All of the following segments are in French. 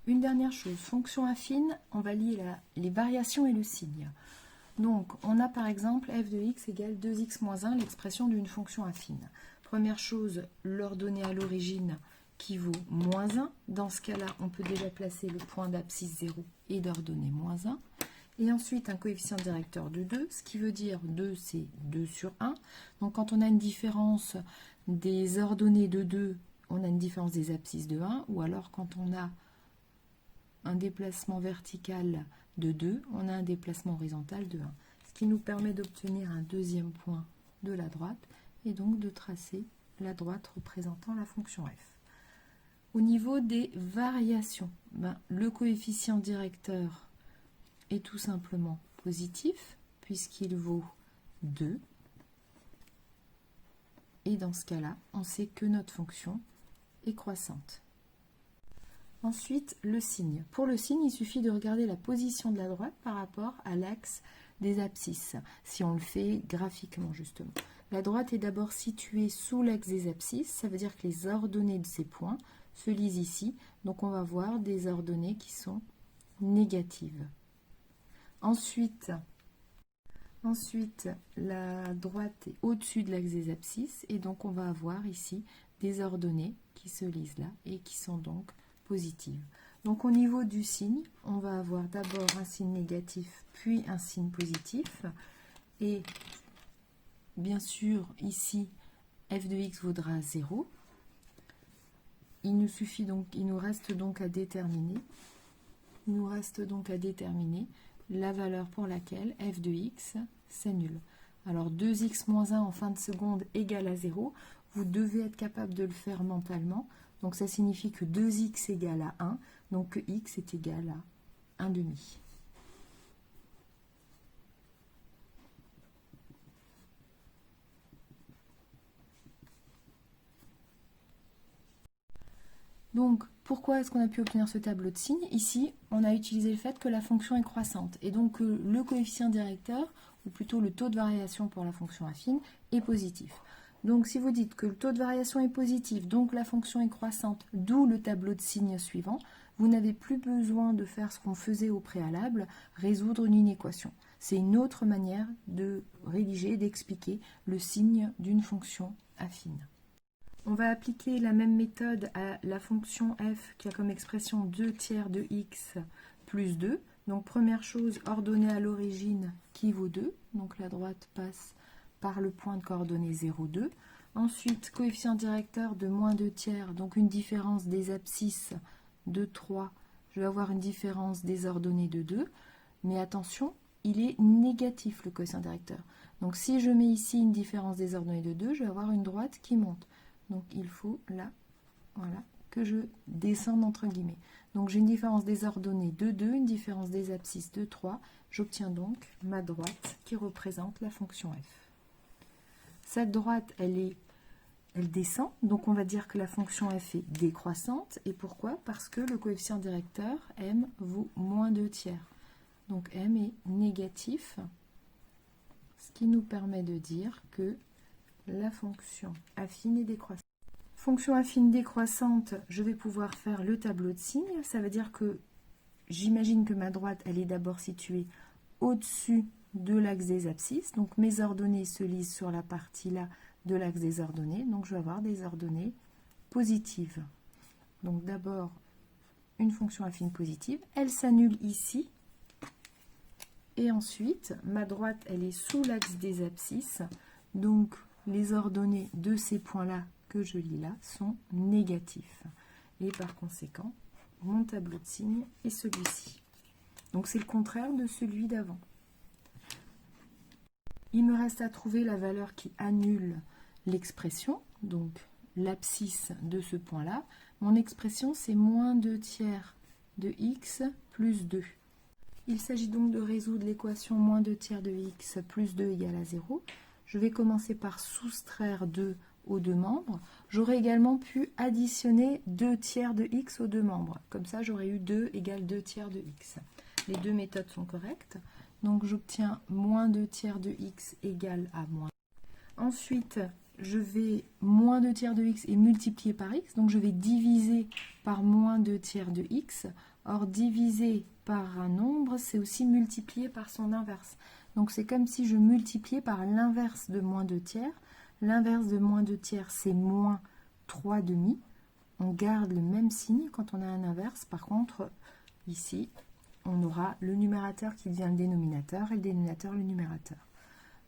Une dernière chose, fonction affine, on va lier les variations et le signe. Donc, on a par exemple f de x égale 2x moins 1, l'expression d'une fonction affine. Première chose, l'ordonnée à l'origine qui vaut moins 1. Dans ce cas-là, on peut déjà placer le point d'abscisse 0 et d'ordonnée moins 1. Et ensuite, un coefficient directeur de 2, ce qui veut dire 2, c'est 2 sur 1. Donc, quand on a une différence des ordonnées de 2, on a une différence des abscisses de 1. Ou alors, quand on a un déplacement vertical de 2, on a un déplacement horizontal de 1. Ce qui nous permet d'obtenir un deuxième point de la droite et donc de tracer la droite représentant la fonction f. Au niveau des variations, le coefficient directeur est tout simplement positif puisqu'il vaut 2. Et dans ce cas-là, on sait que notre fonction est croissante. Ensuite, le signe. Pour le signe, il suffit de regarder la position de la droite par rapport à l'axe des abscisses, si on le fait graphiquement justement. La droite est d'abord située sous l'axe des abscisses, ça veut dire que les ordonnées de ces points se lisent ici, donc on va voir des ordonnées qui sont négatives. Ensuite, la droite est au-dessus de l'axe des abscisses, et donc on va avoir ici des ordonnées qui se lisent là, et qui sont donc positives. Donc au niveau du signe, on va avoir d'abord un signe négatif, puis un signe positif, et bien sûr, ici, f de x vaudra 0. Il nous reste donc à déterminer la valeur pour laquelle f de x, c'est nul. Alors 2x moins 1 en fin de seconde égale à 0. Vous devez être capable de le faire mentalement. Donc ça signifie que 2x égale à 1, donc que x est égal à 1 demi. Donc, pourquoi est-ce qu'on a pu obtenir ce tableau de signes? Ici, on a utilisé le fait que la fonction est croissante, et donc le coefficient directeur, ou plutôt le taux de variation pour la fonction affine, est positif. Donc, si vous dites que le taux de variation est positif, donc la fonction est croissante, d'où le tableau de signes suivant, vous n'avez plus besoin de faire ce qu'on faisait au préalable, résoudre une inéquation. C'est une autre manière de rédiger, d'expliquer le signe d'une fonction affine. On va appliquer la même méthode à la fonction f qui a comme expression 2 tiers de x plus 2. Donc première chose, ordonnée à l'origine qui vaut 2. Donc la droite passe par le point de coordonnée 0, 2. Ensuite, coefficient directeur de moins 2 tiers, donc une différence des abscisses de 3. Je vais avoir une différence des ordonnées de 2. Mais attention, il est négatif le coefficient directeur. Donc si je mets ici une différence des ordonnées de 2, je vais avoir une droite qui monte. Donc il faut là, voilà, que je descende entre guillemets. Donc j'ai une différence des ordonnées de 2, une différence des abscisses de 3. J'obtiens donc ma droite qui représente la fonction f. Cette droite, elle descend, donc on va dire que la fonction f est décroissante. Et pourquoi? Parce que le coefficient directeur, m, vaut moins 2 tiers. Donc m est négatif, ce qui nous permet de dire que la fonction affine est décroissante. Fonction affine décroissante, je vais pouvoir faire le tableau de signes. Ça veut dire que j'imagine que ma droite, elle est d'abord située au-dessus de l'axe des abscisses. Donc mes ordonnées se lisent sur la partie là de l'axe des ordonnées. Donc je vais avoir des ordonnées positives. Donc d'abord, une fonction affine positive. Elle s'annule ici. Et ensuite, ma droite, elle est sous l'axe des abscisses. Donc les ordonnées de ces points-là que je lis là sont négatifs. Et par conséquent, mon tableau de signes est celui-ci. Donc c'est le contraire de celui d'avant. Il me reste à trouver la valeur qui annule l'expression, donc l'abscisse de ce point-là. Mon expression, c'est moins 2 tiers de x plus 2. Il s'agit donc de résoudre l'équation moins 2 tiers de x plus 2 égale à 0. Je vais commencer par soustraire 2 aux deux membres. J'aurais également pu additionner 2 tiers de x aux deux membres. Comme ça, j'aurais eu 2 égale 2 tiers de x. Les deux méthodes sont correctes. Donc, j'obtiens moins 2 tiers de x égale à moins. Ensuite, je vais moins 2 tiers de x et multiplier par x, donc je vais diviser par moins 2 tiers de x. Or, diviser par un nombre, c'est aussi multiplier par son inverse. Donc c'est comme si je multipliais par l'inverse de moins 2 tiers. L'inverse de moins 2 tiers, c'est moins 3 demi. On garde le même signe quand on a un inverse. Par contre, ici, on aura le numérateur qui devient le dénominateur et le dénominateur le numérateur.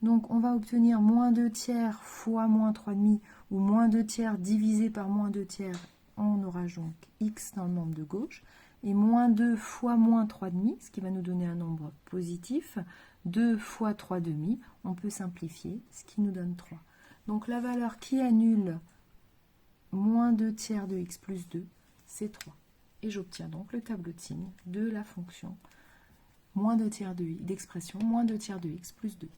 Donc on va obtenir moins 2 tiers fois moins 3 demi ou moins 2 tiers divisé par moins 2 tiers. On aura donc x dans le membre de gauche. Et moins 2 fois moins 3 demi, ce qui va nous donner un nombre positif. 2 fois 3 demi, on peut simplifier, ce qui nous donne 3. Donc la valeur qui annule moins 2 tiers de x plus 2, c'est 3. Et j'obtiens donc le tableau de signes de la fonction moins 2 tiers de d'expression moins 2 tiers de x plus 2.